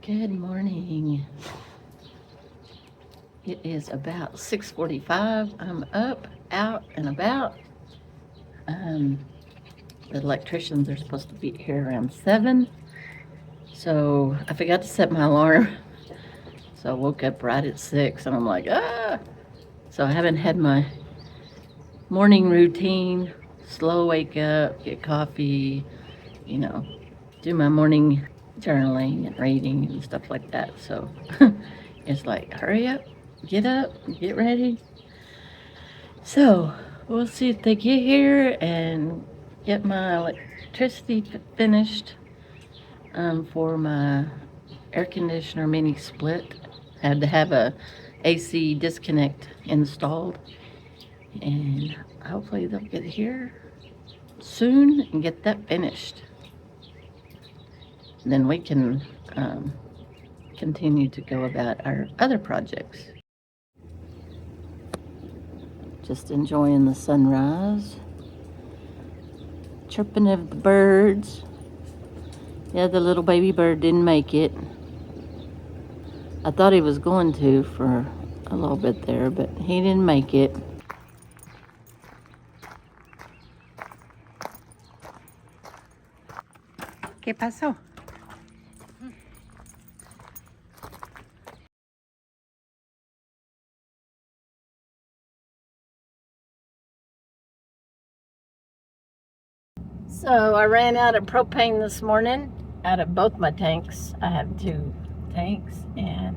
Good morning. It is about 6:45. I'm up, out, and about. The electricians are supposed to be here around 7. So I forgot to set my alarm. So I woke up right at 6 and I'm like, ah! So I haven't had my morning routine. Slow wake up, get coffee, do my morning journaling and reading and stuff like that. So it's like, hurry up, get ready. So we'll see if they get here and get my electricity finished for my air conditioner mini split. I had to have a AC disconnect installed, and hopefully they'll get here soon and get that finished. Then we can continue to go about our other projects. Just enjoying the sunrise, chirping of the birds. Yeah, the little baby bird didn't make it. I thought he was going to for a little bit there, but he didn't make it. ¿Qué pasó? So I ran out of propane this morning, out of both my tanks. I have 2 tanks, and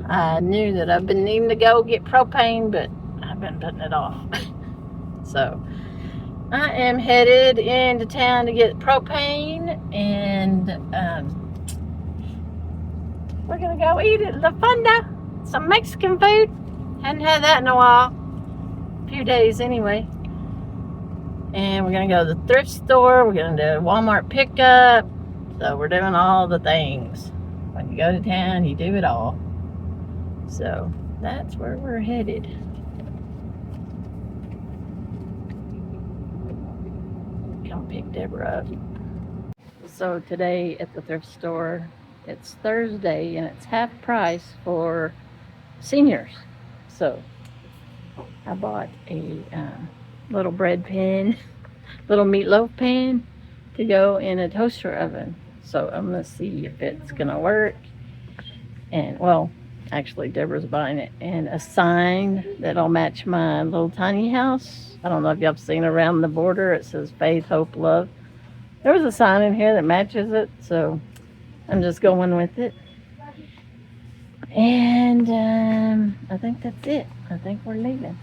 I knew that I've been needing to go get propane, but I've been putting it off. So I am headed into town to get propane, and we're gonna go eat at La Fonda, some Mexican food. Hadn't had that in a while, a few days anyway. And we're gonna go to the thrift store. We're gonna do a Walmart pickup. So we're doing all the things. When you go to town, you do it all. So that's where we're headed. Come pick Deborah up. So today at the thrift store, it's Thursday and it's half price for seniors. So I bought a little bread pan, little meatloaf pan to go in a toaster oven. So I'm gonna see if it's gonna work. And well, actually Deborah's buying it, and a sign that'll match my little tiny house. I don't know if y'all have seen around the border, it says faith, hope, love. There was a sign in here that matches it, so I'm just going with it. And I think that's it. I think we're leaving.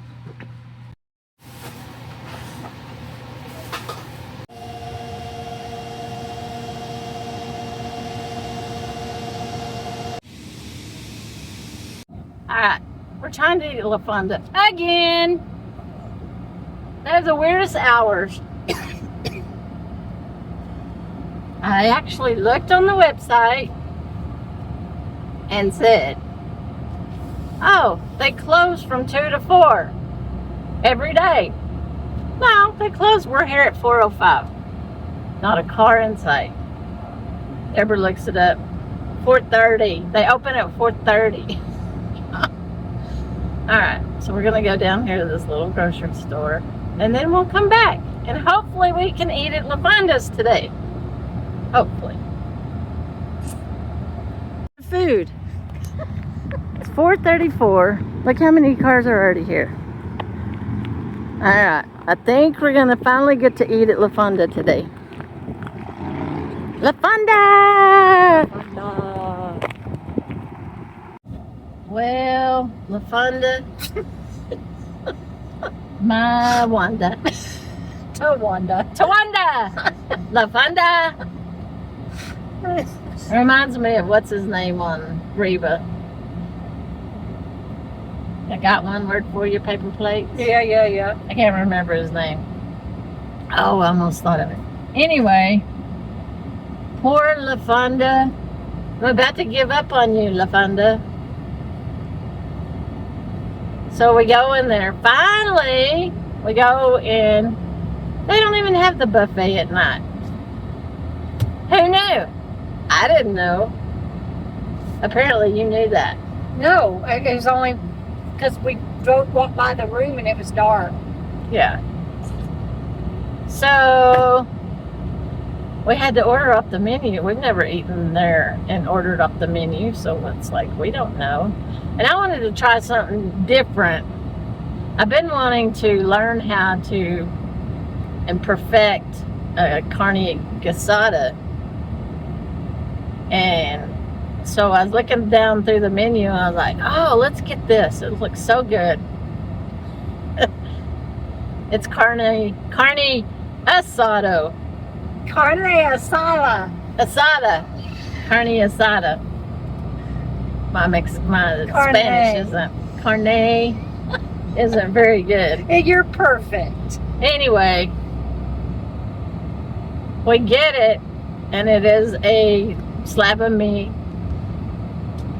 Alright, we're trying to eat at La Fonda again. They're the weirdest hours. I actually looked on the website and said, oh, they close from 2 to 4 every day. No, they close. We're here at 4:05. Not a car in sight. Deborah looks it up. 4:30. They open at 4:30. Alright, so we're going to go down here to this little grocery store, and then we'll come back, and hopefully we can eat at La Fonda's today. Hopefully. Food. It's 4:34. Look how many cars are already here. Alright, I think we're going to finally get to eat at La Fonda today. La Fonda! Well, La Fonda, my Wanda, Tawanda, La Fonda. Reminds me of what's his name on Reba. I got one word for you, paper plates. Yeah. I can't remember his name. Oh, I almost thought of it. Anyway, poor La Fonda. I'm about to give up on you, La Fonda. So we go in there. Finally, we go in. They don't even have the buffet at night. Who knew? I didn't know. Apparently you knew that. No, it was only because we walked by the room and it was dark. Yeah. So we had to order off the menu. We've never eaten there and ordered off the menu, so it's like we don't know. And I wanted to try something different. I've been wanting to learn how to and perfect a carne asada. And so I was looking down through the menu and I was like, oh, let's get this. It looks so good. It's carne asado. Carne asada. Asada. Carne asada. My Carne. Spanish isn't very good. Hey, you're perfect. Anyway, we get it, and it is a slab of meat,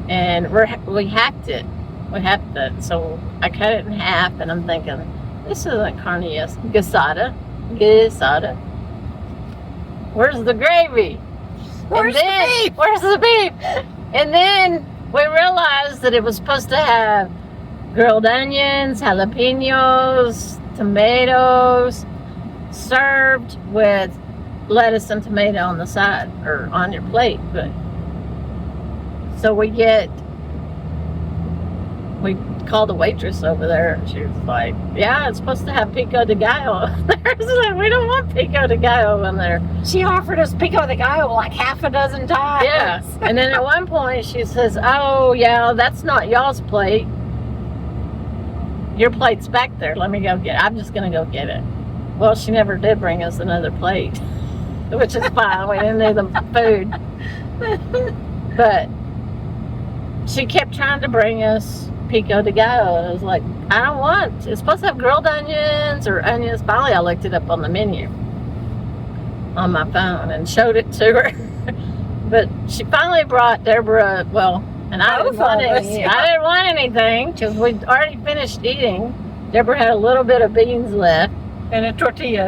and we hacked it. We hacked it, so I cut it in half, and I'm thinking, this isn't carne asada. Where's the gravy? Where's the beef? Where's the beef? And then we realized that it was supposed to have grilled onions, jalapenos, tomatoes, served with lettuce and tomato on the side or on your plate. But so we called the waitress over there, and she was like, yeah, it's supposed to have pico de gallo. Like, we don't want pico de gallo in there. She offered us pico de gallo like half a dozen times. Yeah. And then at one point she says, oh yeah, that's not y'all's plate. Your plate's back there. Let me go get it. I'm just gonna go get it. Well, she never did bring us another plate, which is fine. We didn't need the food. But she kept trying to bring us pico de gallo, and I was like, I don't want. It's supposed to have grilled onions or onions. Finally, I looked it up on the menu on my phone and showed it to her. But she finally brought Deborah. Well, and I didn't want any. I didn't want anything because we'd already finished eating. Deborah had a little bit of beans left And a tortilla.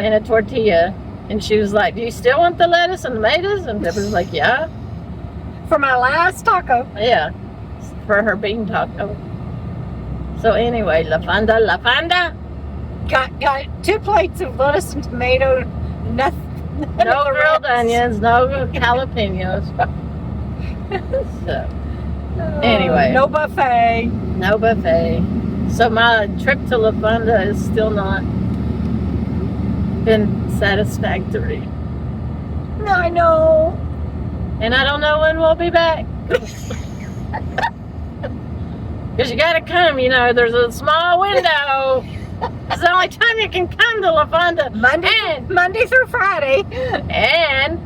and she was like, "Do you still want the lettuce and tomatoes?" And Deborah's like, "Yeah." For my last taco. Yeah, for her bean taco. So anyway, la fanda. Got 2 plates of lettuce and tomato. Nothing. No grilled onions, no jalapenos. So anyway, No buffet. no buffet. So my trip to La Fonda is still not been satisfactory, No, I know. and I don't know when we'll be back. Because you gotta come, there's a small window. It's the only time you can come to La Fonda. Monday through Friday. And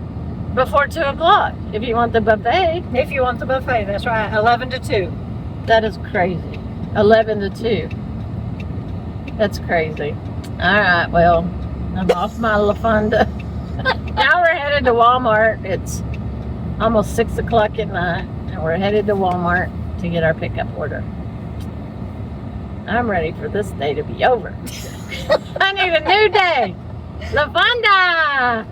before 2 o'clock, if you want the buffet. If you want the buffet, that's right. 11 to 2. That is crazy. 11 to 2. That's crazy. Alright, well, I'm off my La Fonda. Now we're headed to Walmart. It's almost 6 o'clock at night, and we're headed to Walmart to get our pickup order. I'm ready for this day to be over. I need a new day. La Fonda!